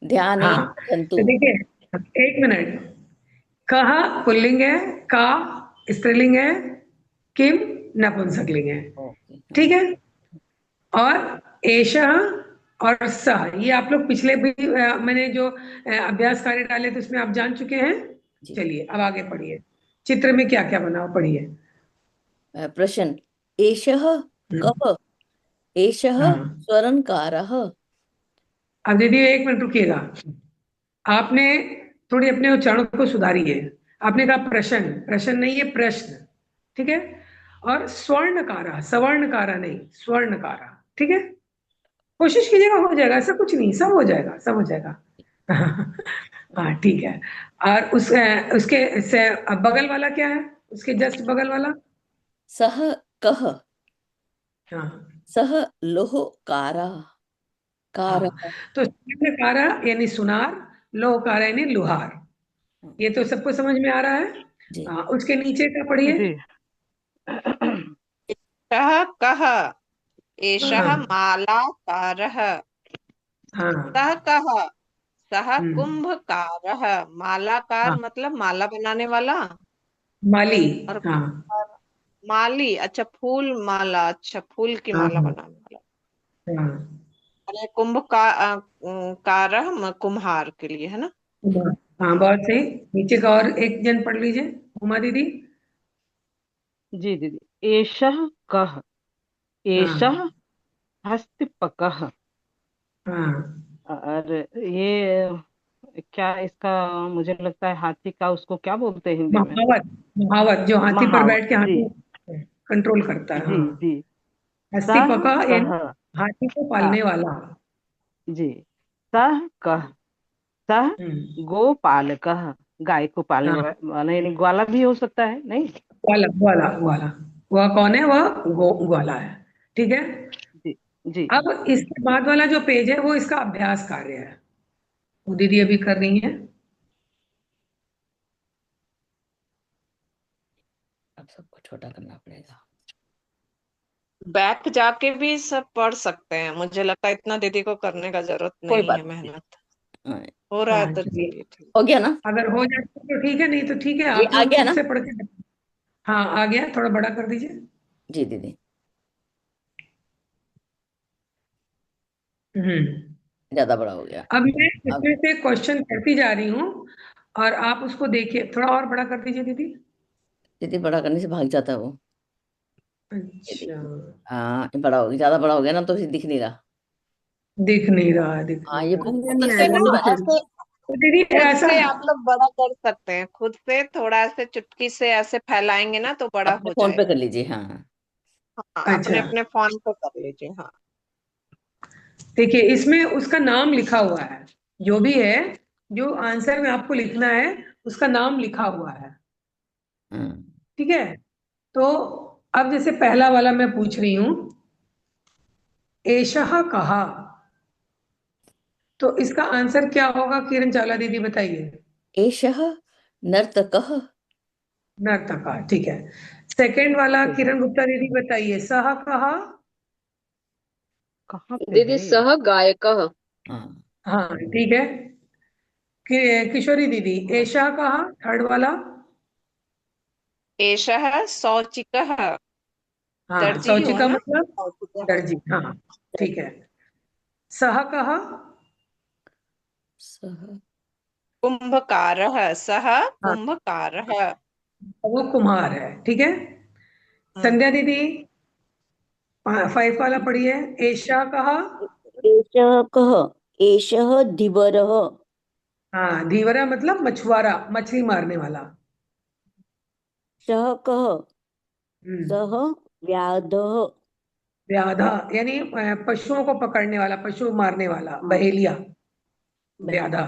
ध्यानेन हाँ। तो पठन्तु। देखिए, एक मिनट, कह पुल्लिंग है, का स्त्रीलिंग है, किम नपुंसकलिंग है। ओके ठीक है, और एषः और सह ये आप लोग पिछले भी मैंने जो अभ्यास कार्य डाले थे उसमें आप जान चुके हैं। जी। चलिए अब आगे पढ़िए, चित्र में क्या क्या बना हो पढ़िए। प्रश्न, एषः कः, एषः हाँ, स्वरन्कारः। अब दीदी एक मिनट रुकिएगा, आपने थोड़ी अपने उच्चारण को सुधारिए। आपने कहा प्रश्न, प्रश्न नहीं है, प्रश्न। ठीक है, और स्वर्णकारा, सवर्णकारा नहीं, स्वर्णकारा। ठीक है, कोशिश कीजिएगा, हो जाएगा, ऐसा कुछ नहीं, सब हो जाएगा, सब हो जाएगा। हाँ ठीक है। और उसके बगल वाला क्या है, उसके जस्ट बगल वाला? सः कः, हाँ सः लोहकारः, हाँ, कारः। तो स्वर्णकारा यानी सुनार, लोहकारा यानी लुहार। ये तो सबको समझ में आ रहा है। जी हाँ, उसके नीचे का पढ़िए। जी। एषः कः, एषः हाँ मालाकारः, हाँ। सह कह, सह हम्म। कुंभकारः, मालाकार हाँ, मतलब माला बनाने वाला। माली। और हाँ। माली, अच्छा फूल माला, अच्छा फूल की हाँ। माला बनाने वाला। हाँ। अरे कुंभ का कारः कुम्हार के लिए है ना। हाँ, बहुत सही। नीचे का और एक जन पढ़ लीजिए, उमा दीदी। जी दीदी। एषः कः, एषः हाँ। हस्तिपकः। हाँ। और ये क्या इसका, मुझे लगता है हाथी का उसको क्या बोलते हैं हिंदी में? महावत। महावत जो हाथी पर महावत। बैठ के जी हाथी कंट्रोल करता है। जी हाँ। जी। हस्ती सह पका यानी कह। हाथी को हाँ पालने वाला। जी। सह कह, सह हम्म। गोपालकः, गाय को पालने हाँ। वाला, यानी ग्वाला भी हो सकता है नहीं? ग्वाला ग्वाला ग्वाला। वह कौन है? वह ग्वाला है। ठीक है। जी जी अब इसके बाद वाला जो पेज है वो इसका अभ्यास कार्य है, वो दीदी अभी कर रही है। अब सबको छोटा करना पड़ेगा। बैक जाके भी सब पढ़ सकते हैं, मुझे लगता है इतना दीदी को करने का जरूरत कोई नहीं है बात नहीं। मेहनत। हाँ, हो रहा है हाँ, तो चलिए। चलिए ठीक। हो गया ना? अगर हो जाए तो ठीक है, नहीं तो ठीक है, ये आप आ लोग गया खुद ना? से पढ़ के। हाँ, आ गया, थोड़ा बड़ा कर दीजिए। जी दीदी, हम्म। ज्यादा बड़ा हो गया। अब मैं अब इसमें से क्वेश्चन करती जा रही हूँ और आप उसको देखिए, थोड़ा और बड़ा कर दीजिए दीदी। दीदी बड़ा करने से भाग जाता है वो। ये अच्छा। देखिए। हाँ, ये बड़ा हो गया, ज्यादा बड़ा हो गया ना तो फिर दिख नहीं रहा। दिख नहीं रहा, दिख हाँ, नहीं ये रहा। समझ फोकस नहीं उससे आएगा ना फोकस दीदी फिर। ऐसे तो दीदी खुद ऐसा। से आप लोग बड़ा कर सकते हैं, खुद से थोड़ा ऐसे चुटकी से ऐसे फैलाएंगे ना तो बड़ा अपने हो फोन पे कर जाएगा। लीजिए। हाँ। हाँ, अपने अच्छा, अपने फोन पे कर लीजिए। हाँ। देखिए इसमें उसका नाम लिखा हुआ है, जो भी है, जो आंसर में आपको लिखना है उसका नाम लिखा हुआ है। हाँ। ठीक है। तो अब जैसे पहला वाला मैं पूछ रही हूँ, एशः कहा, तो इसका आंसर क्या होगा? किरण चावला दीदी बताइए। एषः नर्तकः। नर्तका, ठीक है। सेकंड वाला सही। किरण गुप्ता दीदी बताइए, सह कहा। कहाँ पे दीदी है ये? सह गायकः। हाँ। हाँ, ठीक है। किशोरी दीदी, एशा कहा थर्ड वाला। एषः शौचिकः, हाँ, दर्जी शौची हो का ना। मतलब शौचिकः। दर्जी। हाँ, ठीक है। सह कहा। सः। कुंभकारः, सः हाँ, कुंभकारः। वो कुम्हार है। ठीक है। हम्म। संध्या दीदी, फाइव वाला पढ़िए, एशा कहा। एषः कः, एषः धीवरः, हाँ, धीवरा मतलब मछुआरा, मछली मारने वाला। सः कः, सः हम्म। व्याधः। व्याधा यानी पशुओं को पकड़ने वाला, पशु मारने वाला, हाँ, बहेलिया, बहन। व्याधा।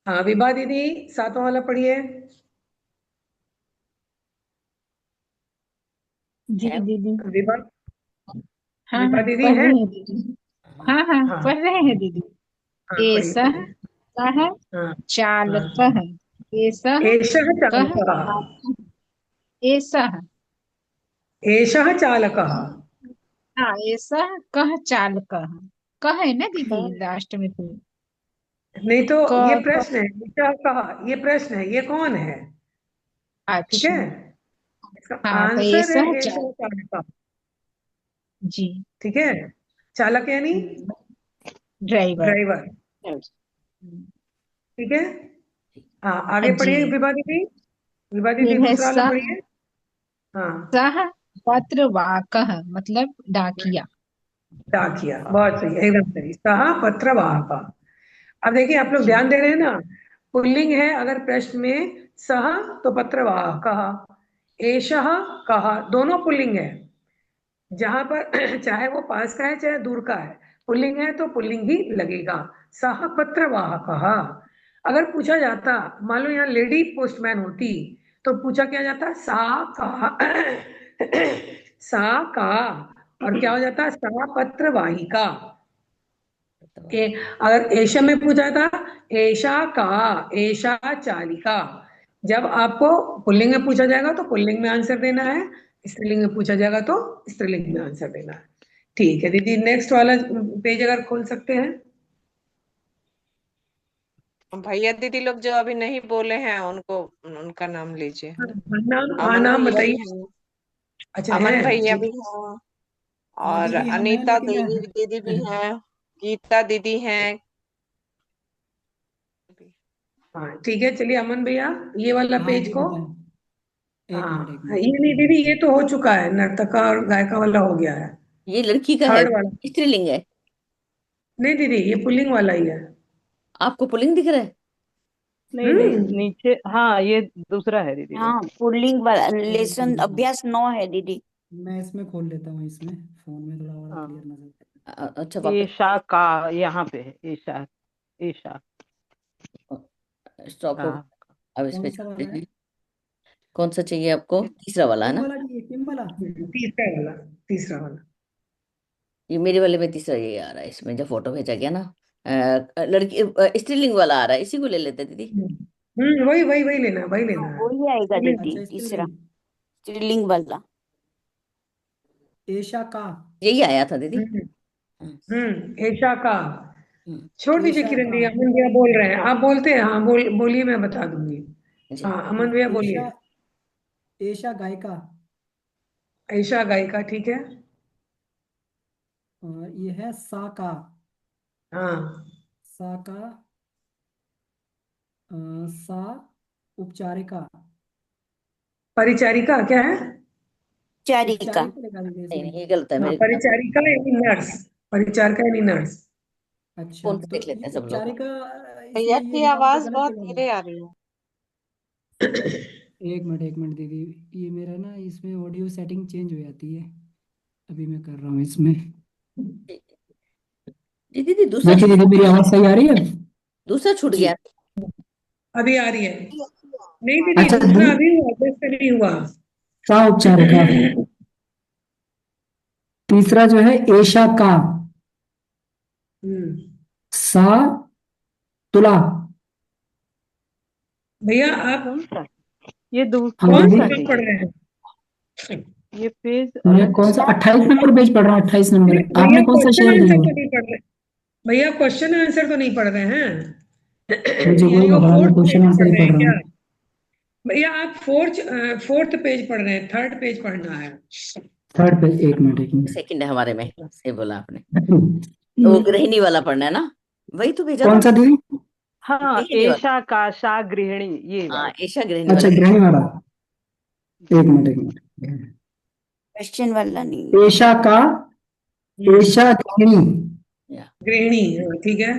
हाँ, विभा दीदी, सातवां वाला पढ़िए। जी है। दीदी। विभा, हाँ विभा हाँ दीदी पढ़ है। रहे हैं दीदी। हाँ। हाँ हाँ हाँ। पढ़ रहे हैं दीदी। हाँ, पढ़िए एषः पढ़िए। कः हाँ। हाँ। चालकः, एषः एषः कः चालकः। चालकः, एषः। एषः चालकः। हाँ एषः कः चालकः। कह है ना दीदी लास्ट में तो। नहीं तो क ये क प्रश्न है, एषः कहा ये प्रश्न है, ये कौन है? ठीक है। अच्छा। इसका हाँ तो आंसर है एषः एषः चालकः। जी। ठीक है। चालक यानी ड्राइवर। ड्राइवर। ठीक है। हाँ, आगे जी। पढ़िए विभा दीदी। विभा दीदी फिर है दूसरा वाला पढ़िए। हाँ। सह पत्रवाहकः मतलब डाकिया। डाकिया, बहुत सही, एकदम सही। सहा पत्रवाहक। अब देखिए, आप लोग जी। ध्यान दे रहे हैं ना, पुल्लिंग है अगर प्रश्न में, सह तो पत्रवाहक कहा, एषः कहा, दोनों पुल्लिंग है। जहां पर चाहे वो पास का है चाहे दूर का है, पुल्लिंग है तो पुल्लिंग ही लगेगा। सह पत्रवाहक। अगर पूछा जाता, मान लो यहाँ लेडी पोस्टमैन होती, तो पूछा क्या जाता? सा का सा का, और क्या हो जाता? सा पत्रवाहिका। ए, अगर एशा में पूछा था, एशा का, एशा चालिका। जब आपको पुल्लिंग में पूछा जाएगा तो पुल्लिंग में आंसर देना है, स्त्रीलिंग में पूछा जाएगा तो स्त्रीलिंग में आंसर देना है। ठीक है दीदी, नेक्स्ट वाला पेज अगर खोल सकते हैं। भैया दीदी लोग जो अभी नहीं बोले हैं उनको, उनका नाम लीजिए, है ना। नाम, हाँ अमन नाम भैया भी बताइए। हैं, अच्छा है, अमन भैया ठीक भी है। हैं, हाँ और दीदी हम हैं अनीता लेकिन देवी दीदी भी हैं, गीता दीदी हैं। हाँ ठीक है, चलिए अमन भैया ये वाला हाँ पेज जी को। बताएं। एक हाँ मिनट एक हाँ, मिनट। ये नहीं दीदी, ये तो हो चुका है, नर्तका और गायिका वाला हो गया है। ये लड़की का है, थर्ड वाला, स्त्रीलिंग है। नहीं दीदी ये पुल्लिंग वाला ही है। आपको पुल्लिंग दिख रहा है? नहीं नहीं, हम्म। नीचे हाँ ये दूसरा है दीदी वो। हाँ पुल्लिंग वाला एक लेसन मिनट अभ्यास 9 है दीदी। मैं इसमें खोल लेता हूँ, इसमें फोन में थोड़ा बड़ा हाँ क्लियर नजर। अच्छा वापस ईशा का यहाँ पे है, ईशा, ईशा स्टॉप हो। हाँ। अब इस कौन पे सा चलते वाला है? हैं। कौन सा चाहिए आपको? तीसरा वाला है किम ना? वाला चाहिए, किम वाला। तीसरा वाला, तीसरा वाला। ये मेरे वाले में तीसरा ये आ रहा है, इसमें जो फोटो भेजा गया ना, लड़की स्त्रीलिंग वाला आ रहा है, इसी को ले लेते हैं दीदी। वही वही वही लेना, वही हाँ लेना है। वही आएगा दीदी, अच्छा तीसरा स्त्रीलिंग। स्त्रीलिंग वाला। एशा का। यही आया था दीदी। हम्म हम्म, ऐशा का। हम्म, छोड़ दीजिए एशा किरण का। भैया, अमन भैया बोल रहे हैं, आप बोलते हैं, हाँ बोलिए, मैं बता दूंगी। जी। हाँ अमन भैया एशा, बोलिए। एशा गायिका। ऐशा गायिका, ठीक है। और ये है सा का। हाँ, सा का। सा उपचारिका। परिचारिका क्या है? चारिका। उपचारिका लिखा दीजिए नहीं इसमें। नहीं, ये गलत है हाँ मेरे किताब में। परिचारिका यानी नर्स, परिचारिका यानी नर्स। अच्छा फोन से तो देख लेते ये हैं सब लोग। उपचारिका, भैया इसमें ये की लिखा हुआ तो आवाज गलत बहुत जगह धीरे आ रही है। है। एक मिनट दीदी, ये मेरा ना इसमें ऑडियो सेटिंग चेंज हो जाती है। अभी मैं कर रहा हूँ इसमें। जी दीदी दूसरा देखिए दीदी मेरी आवाज सही आ रही है। दूसरा छूट जी गया। अभी आ रही है। नहीं दीदी अच्छा दूसरा अभी हुआ, जस्ट अभी हुआ। सा उपचारिका। तीसरा जो है एशा का। हम्म, सा तुला। भैया आप कौन सा? ये हाँ कौन कौन सा सा दीदी, है काम पढ़ रहे हैं? ये पेज मैं अलग कौन है। सा 28 नंबर पेज पढ़ रहा हूँ, 28 नंबर। नहीं आपने भैया कौन सा क्वेश्चन शेयर दिया आंसर हुआ? तो नहीं पढ़ रहे, भैया क्वेश्चन आंसर तो नहीं पढ़ रहे हैं। मुझे वही यानी वो लग रहा है, मैं फोर्थ क्वेश्चन पेज आंसर पढ़ ही रहे पढ़ हैं रहा क्या? हूँ। भैया आप फोर्थ पेज पढ़ रहे हैं, थर्ड पेज पढ़ना है। थर्ड पेज, एक मिनट एक सेकंड है हमारे में, सही बोला आपने। वो मिनट। गृहिणी वाला पढ़ना है ना? वही तो भेजा था कौन ना? सा दीदी? हाँ गृहिणी वाला। एशा का शा गृहिणी, ये हाँ वाला। ऐशा गृहिणी अच्छा वाला। गृहिणी वाला। एक जी मिनट एक मिनट। क्वेश्चन वाला नहीं। एशा का। हम्म, एशा गृहिणी। या, गृहिणी, हाँ, ठीक है।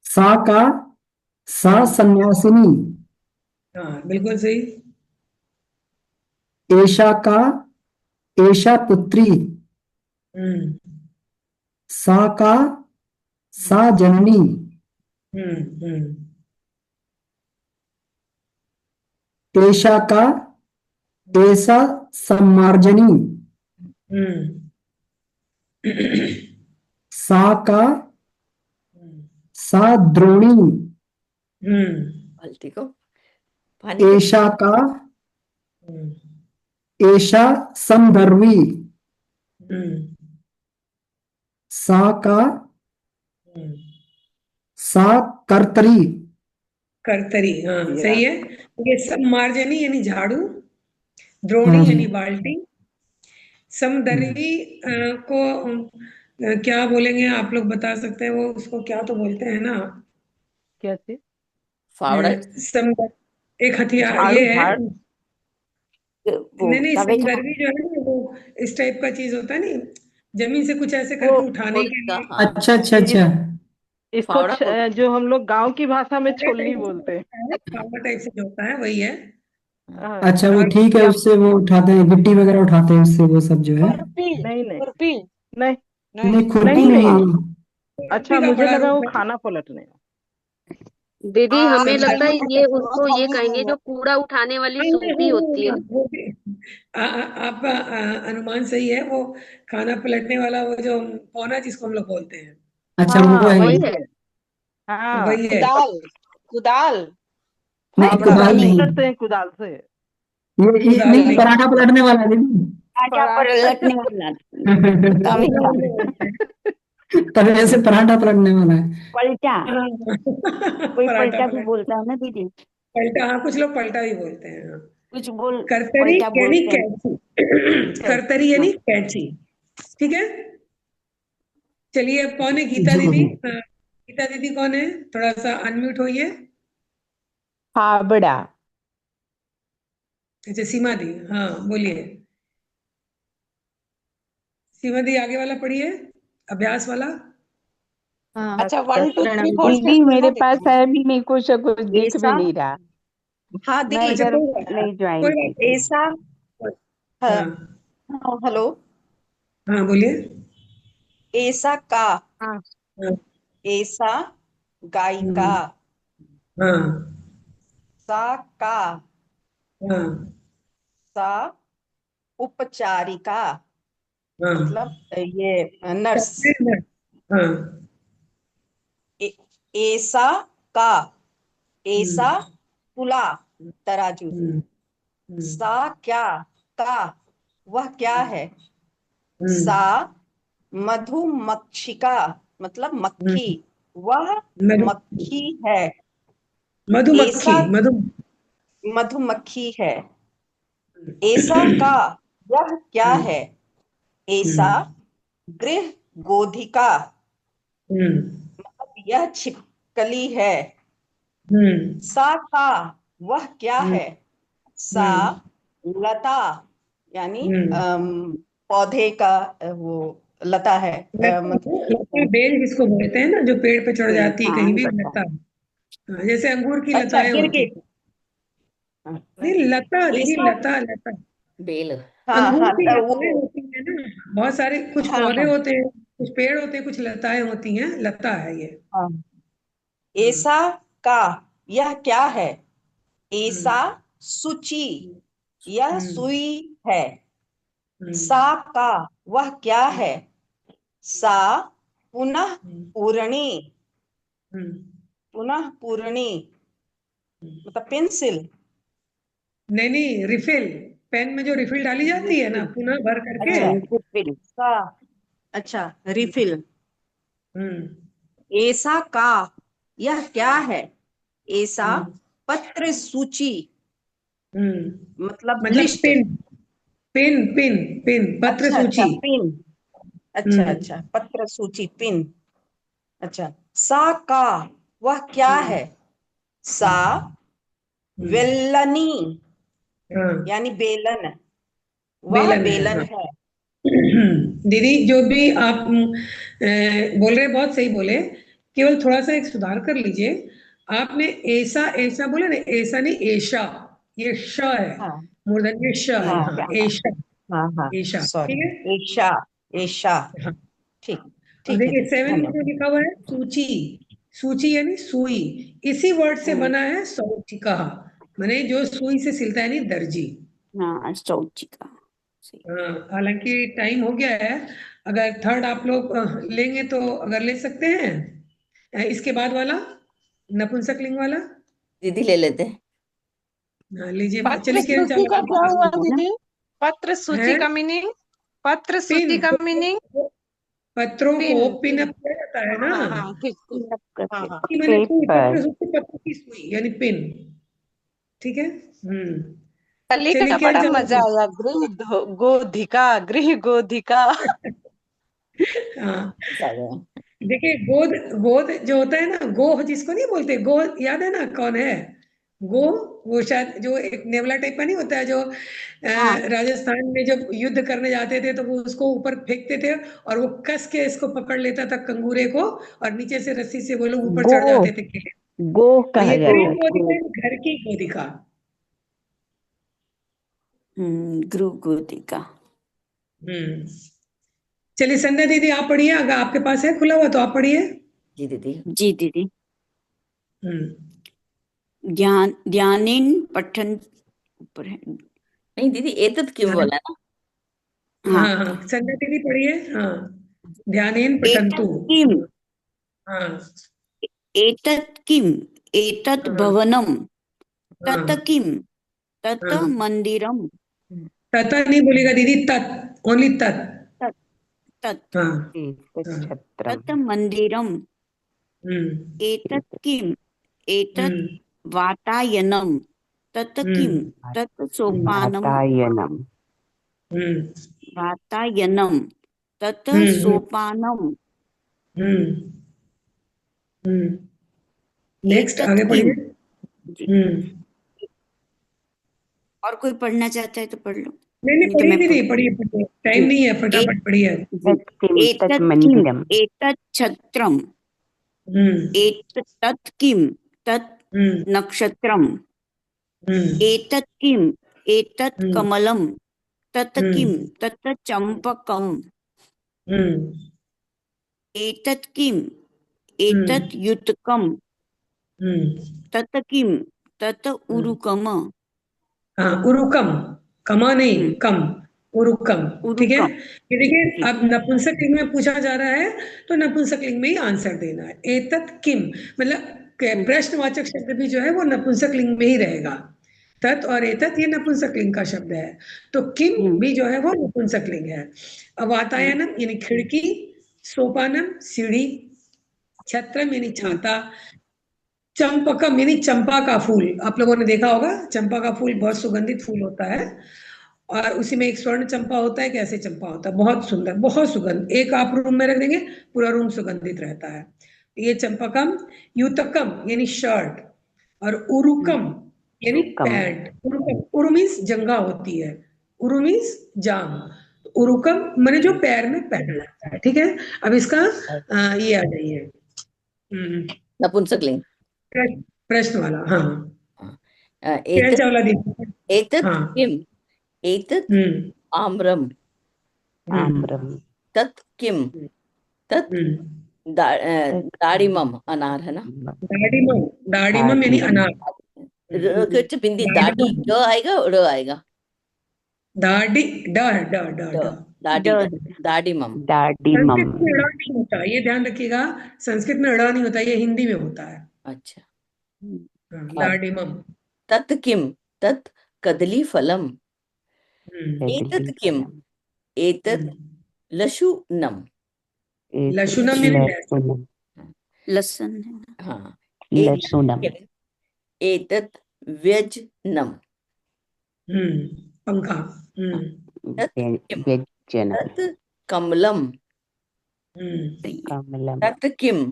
सा का। सा हम्म, सन्यासिनी। हाँ बिल्कुल सही। एशा का। एशा पुत्री। हम्म सा का। सा जननी। हम्म। एशा का। एसा सम्मार्जनी। हम्म सा का। हम्म सा द्रोणी। बाल्टी को पानी के। एशा का। हम्म एशा समदर्वी। हम्म सा का। हम्म। सा कर्तरी। कर्तरी, हाँ या सही है। ये सब मार्जनी यानी झाड़ू, हाँ द्रोणी जी। यानी बाल्टी, समदर्वी को क्या बोलेंगे आप लोग बता सकते हैं, वो उसको क्या तो बोलते हैं ना। क्या चीज? फावड़ा। समदर एक हथियार झाड़ू ये है। झाड़। वो नहीं नहीं, तवे झाड़। समदर्वी जो है ना वो इस टाइप का चीज होता है नहीं, जमीन से कुछ ऐसे वो करके उठाने के खोलने का, लिए। हाँ। अच्छा अच्छा इस अच्छा। इसको फावड़ा खोल। जो हम लोग गांव की भाषा में फावड़े छोलनी टाइप से बोलते हैं। होता है, फावड़ा टाइप से जो होता है वही है। हाँ, हाँ, अच्छा वो और ठीक है, या उससे वो उठाते हैं, गिट्टी वगैरह उठाते हैं उससे, वो सब जो है। खुरपी, नहीं नहीं खुरपी नहीं नहीं। नहीं खुरपी नहीं नहीं नहीं नहीं। नहीं है। अच्छा खुरपी का मुझे बड़ा लगा वो रूप है। खाना पलटने। दीदी हमें लगता है समदर्वी, ये उनको ये कहेंगे जो कूड़ा उठाने वाली हाँ, हाँ, सूपी होती है। वो भी आपका अनुमान सही है, वो खाना पलटने वाला वो जो पौना जिसको हम लोग बोलते हैं, अच्छा वो हाँ है। वही वही है। है। हाँ वही है। कुदाल, कुदाल, नहीं फावड़ा कुदाल कुदाल नहीं। नहीं। पलटते हैं कुदाल से। ये कुदाल नहीं, नहीं। पराठा पलटने वाला है दीदी। आटा पलटने वाला पलटा तवे का बोलते हैं। तवे से पराठा पलटने वाला है। पलटा, हाँ, कोई पराठा पलटा भी पलट बोलता है ना दीदी, पलटा, हाँ कुछ लोग पलटा भी बोलते हैं, हाँ। कुछ बोल करतरी पलटा यानी बोलते हैं। कैंची, करतरी हाँ यानी कैंची, ठीक है। चलिए अब कौन है, गीता जी दीदी? मम्मी। हाँ, गीता दीदी कौन है? थोड़ा सा अनम्यूट होइए। फावड़ा। अच्छा सीमा दी, हाँ बोलिए। सीमा दी आगे वाला पढ़िए, अभ्यास वाला। अच्छा 1 2 3 4 दीदी मेरे पास दीदी। है भी नहीं, कुछ कुछ दिख भी ऐसा, नहीं रहा। हाँ मैं दीदी, अच्छा इधर कोई बात नहीं कोई ज्वाइन की बात थी। ऐसा, हाँ हेलो, हाँ बोलिए। ऐसा का, हाँ ऐसा गायिका, हाँ सा का, हाँ सा उपचारिका, हाँ मतलब ये नर्स। हाँ ऐसा का, ऐसा तुला, तराजू। हम्म, सा क्या, का, वह क्या है। सा मधुमक्षिका, मतलब मक्खी, वह मक्खी है। मधुमक्खी, ऐसा मधुमक्खी है। ऐसा का, यह क्या है। ऐसा गृह गोधिका, मतलब यह छिपकली है। सा का, वह क्या है। सा लता, यानी पौधे का वो लता है, मतलब लता बेल जिसको बोलते हैं ना, जो पेड़ पे चढ़ जाती है कहीं भी, लता। लता। हाँ, जैसे अंगूर की अच्छा लताएं होती गिरगिट। हैं। नहीं लता दीदी, ऐसा, लता लता। बेल। हाँ अंगूर हाँ की लताएं वो, होती है ना, बहुत सारे, कुछ हाँ पौधे हाँ होते हैं, कुछ पेड़ होते हैं, कुछ लताएं होती हैं, लता है ये। हाँ। ऐसा का, यह क्या है। ऐसा सूची, यह सुई है। सा का, वह क्या है। सा पुनः पूरणी, पुनः पूरणी, मतलब पेंसिल। नहीं नहीं, रिफिल, पेन में जो रिफिल डाली जाती है ना रिफिल, पुनः भर करके। अच्छा रिफिल। सा, अच्छा रिफिल। हम्म ऐसा का, यह क्या है। ऐसा पत्र सूची, मतलब मतलब list. Pin, pin pin pin, पत्र अच्छा अच्छा सूची। पिन, अच्छा अच्छा पत्र सूची पिन। अच्छा सा का, वह क्या है। सा वेल्लनी, हाँ यानी बेलन, वह बेलन है, बेलन हाँ। है। दीदी जो भी आप बोल रहे हैं बहुत सही बोले, केवल थोड़ा सा एक सुधार कर लीजिए। आपने ऐसा ऐसा बोले ना, ऐसा नहीं ऐशा, ये श है, हाँ मूर्धन्य श है, हाँ हाँ हाँ ऐशा, हाँ हाँ, ऐशा, ठीक है। सॉरी, ऐशा, ऐशा, हाँ ठीक, और ठीक है देखिए दीदी, 7 में जो धन्यवाद। लिखा हुआ है सूची, सूची यानी सुई, इसी वर्ड से बना है सौचिका, माने जो सुई से सिलता है, नहीं दर्जी। हाँ चौचिका। हाँ, हालांकि टाइम हो गया है, अगर थर्ड आप लोग लेंगे तो अगर ले सकते हैं, इसके बाद वाला नपुंसकलिंग वाला। दीदी ले लेते हैं। हाँ, लीजिए, पत्र चलिए किरण सूची चालू का क्या हुआ कीजिए। दीदी। पत्र है सूची का मीनिंग, पत्र पिन, सूची का मीनिंग पत्रों को पिन पिन पिन। अप किया जाता है ना, हाँ हाँ ठीक ठीक, हाँ हाँ कि मैंने सुई, पेपर। पत्र सूची, पत्र की सुई यानी पिन, ठीक है। कली चलिए का किरण बड़ा चालू मजा आया, गोधिका, गृह गोधिका। कीजिए। हाँ देखिए, गोद, गोद जो होता है ना, गोह जिसको नहीं बोलते, गोह याद है ना कौन है गोह, वो शायद जो एक नेवला टाइप का नहीं होता है, जो राजस्थान में जब युद्ध करने जाते थे तो वो उसको ऊपर फेंकते थे और वो कस के इसको पकड़ लेता था कंगूरे को, और नीचे से रस्सी से वो लोग ऊपर गो, चढ़ जाते थे किले। गो और कहा ये गृह जाता था। गोधिका है, घर की गोधिका। गृह गोधिका। हम्म चलिए संध्या दीदी आप पढ़िए, अगर आपके पास है खुला हुआ तो आप पढ़िए। जी दीदी। जी दीदी। हम्म ज्ञानेन पठन, ऊपर है। नहीं दीदी, एतत क्यों बोला है ना। हाँ, हाँ हाँ संध्या दीदी पढ़िए, हाँ ध्यानेन पठन्तु। एतत् किम, हाँ एतत् किम, एतत् हाँ भवनम, हाँ तत् किम, तत् हाँ मंदिरम, तथा नहीं बोलेगा दीदी, तत्, ओनली तत्। तत् तत् हाँ हाँ। एतच्छत्रम् तत् मंदिरम, हम्म एतत् किम, एतत् हम्म वातायनम, तत् किम, हम्म तत् सोपानम, वातायनम् हम्म वातायनम, तत् हम्म सोपानम, हम्म हम्म नेक्स्ट एतत् आगे किम। पढ़िए। जी, हम्म और कोई पढ़ना चाहता है तो पढ़ लो, नहीं नहीं, नहीं तो पढ़िए मैं दीदी, पढ़। पढ़िए पढ़िए, टाइम जी, नहीं है, एक फटाफट पढ़िए। जी, तत् किं तत् एतत् किम, मन्दिरम् एतत् छत्रम, हम्म एतत् किम, तत् हम्म नक्षत्रम, हम्म एतत् किम, एतत् हम्म कमलम, तत् किम, हम्म तत् चंपकम, हम्म एतत् किम, हम्म एतत् युतकम, हम्म तत् किम, तत् उरुकम। हाँ, उरुकम, कमा नहीं, कम, उरुकम। ठीक है, उरुकम। ये देखिए, जी, अब नपुंसक लिंग में पूछा जा रहा है, तो नपुंसक लिंग में ही आंसर देना है। एतत् किम, मतलब प्रश्नवाचक शब्द भी जो है वो नपुंसक लिंग में ही रहेगा। तत् और एतत् ये नपुंसक लिंग का शब्द है, तो किम भी जो है वो नपुंसक लिंग है। अब वातायनम यानी खिड़की, सोपानम सीढ़ी, छत्रम यानी छाता, चंपकम यानी चंपा का फूल। आप लोगों ने देखा होगा, चंपा का फूल बहुत सुगंधित फूल होता है, और उसी में एक स्वर्ण चंपा होता है, कैसे चंपा होता है, बहुत सुंदर, बहुत सुगंध, एक आप रूम में रख देंगे पूरा रूम सुगंधित रहता है। ये चंपकम, युतकम यानी शर्ट, और उरुकम यानी रुकम पैंट। उरुकम, उरु मीन्स जंगा होती है, उरु मीन्स जाम, उरुकम मैंने जो पैर में पहना जाता है। ठीक है, अब इसका ये आ जाइए, नपुंसक लिंग। प्रश्न वाला, हाँ, क्या एतत् चावला दीदी। एतत् हाँ, किम्, एतत् हम्म आम्रम्, आम्रम् तत् किम्, तत् दाडिमम्, अनार है ना। दाडिमम, दाडिमम यानी दाडिमम् अनार। कुछ बिंदी दाढ़ी दाडिमम, ड आएगा, ड आएगा, दाडी, ड ड ड ड ड। दाढ़ी, दाडिमम। दाडिमम् संस्कृत में अड़ा नहीं होता, ये ध्यान रखिएगा, संस्कृत में अड़ा नहीं होता, ये हिंदी में होता है। अच्छा, हाँ, अब दाडिमम। तत् किम्, तत् कदली फलम्, एतत् किम्, कदलीफलम् एतत् लशुनम्, लशुनम एतत् यानी लहसुन। लशुनम् लसन है ना। हाँ, एतत् लशुनम् किम्, एतत् व्यजनम्, पंखा। तत् किम्, व्यञ्जनं तत् कमलम्, सही है। कमलम् तत् किम्,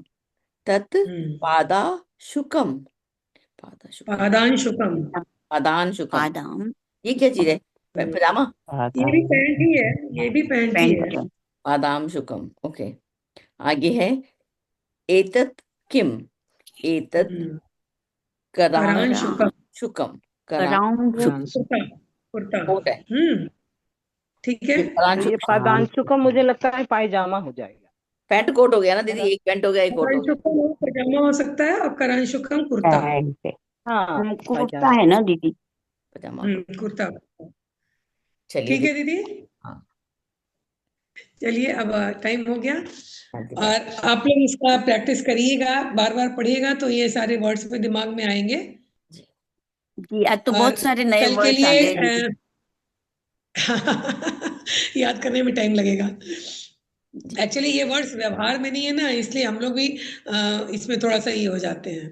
तत् पादाशुकम्, पादाशुकम्, पादांशुकम, पादांशुकम, बादाम, ये क्या चीज है? पजामा। ये भी बादाम पैंट ही है, ये भी पैंट ही है। पैंट है। पादांशुकम, ओके। आगे है एतत् किम, एतत् करांशुकम, करांशुकम, कराउंड, कुर्ता, कुर्ता। कोट है। ठीक है। ये तो ये करांशुकम पदांशुकम मुझे लगता है पायजामा हो जाएगा। पैंट कोट हो गया ना दीदी, एक पैंट हो गया, एक कोट हो गया। करांशुकम पजामा हो सकता है, और करांशुकम कुर्ता। पैंट हाँ कुर्ता पायजामा। है ना दीदी। पजामा कुर्ता। कुर्ता। चलिए ठीक है दीदी। दीदी, हाँ चलिए, अब टाइम हो गया, हाँ दीदी। और आप लोग इसका प्रैक्टिस करिएगा, बार बार पढ़िएगा, तो ये सारे वर्ड्स में दिमाग में आएंगे। जी, आज तो और बहुत सारे नए कल के वर्ड्स आ लिए गए दीदी। याद करने में टाइम लगेगा। एक्चुअली ये वर्ड्स व्यवहार में नहीं है ना, इसलिए हम लोग भी इसमें थोड़ा सा ये हो जाते हैं।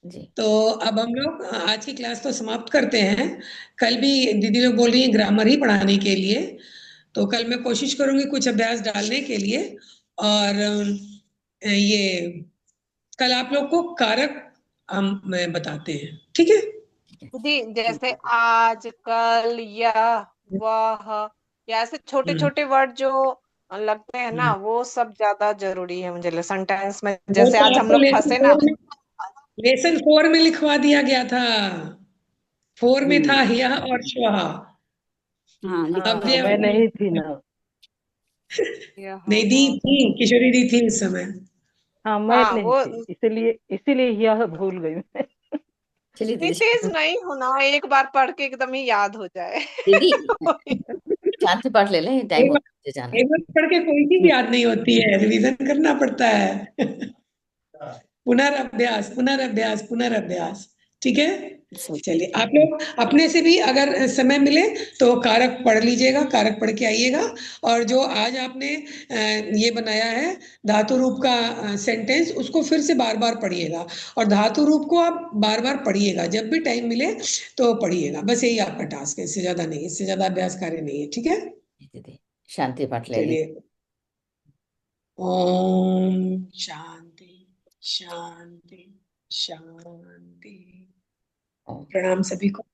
जी तो अब हम लोग आज की क्लास तो समाप्त करते हैं। कल भी दीदी लोग बोल रही हैं ग्रामर ही पढ़ाने के लिए, तो कल मैं कोशिश करूंगी कुछ अभ्यास डालने के लिए। और ये कल आप लोग को कारक हम मैं बताते हैं, ठीक है। दीदी जैसे आज, कल, यह, वह, या ऐसे छोटे छोटे वर्ड जो लगते हैं ना, वो सब ज्यादा जरूरी है मुझे सेंटेंस में। वो जैसे तो आज हम आपको लोग फंसे ना, लेसन 4 में लिखवा दिया गया था। 4 में था यह और श्वः। हाँ अब हाँ ये मैं नहीं थी ना। यह नहीं दी वह, थी, किशोरी दी थी उस समय। हाँ मैं हाँ नहीं वो। थी, इसीलिए यह भूल गई मैं। चलिए नहीं, दीदी। तेज नहीं होना, एक बार पढ़ के एकदम ही याद हो जाए। दीदी चार से पाठ ले लें, टाइम एक हो बार जाना। एक बार पढ़ के कोई चीज याद नहीं होती है, रिवीजन करना पड़ता है। पुनर्अभ्यास, पुनर्अभ्यास, पुनर्अभ्यास। ठीक है। सही। चलिए आप लोग अपने से भी अगर समय मिले तो कारक पढ़ लीजिएगा, कारक पढ़ के आइएगा। और जो आज आपने ये बनाया है धातु रूप का सेंटेंस, उसको फिर से बार बार पढ़िएगा। और धातु रूप को आप बार बार पढ़िएगा, जब भी टाइम मिले तो पढ़िएगा। बस यही आपका टास्क है, इससे ज्यादा नहीं, इससे ज्यादा अभ्यास कार्य नहीं है। ठीक है, दीदी शांति पाठ ले ली। चलिए। ओम शांति शांति शांति। ओम। प्रणाम सभी को।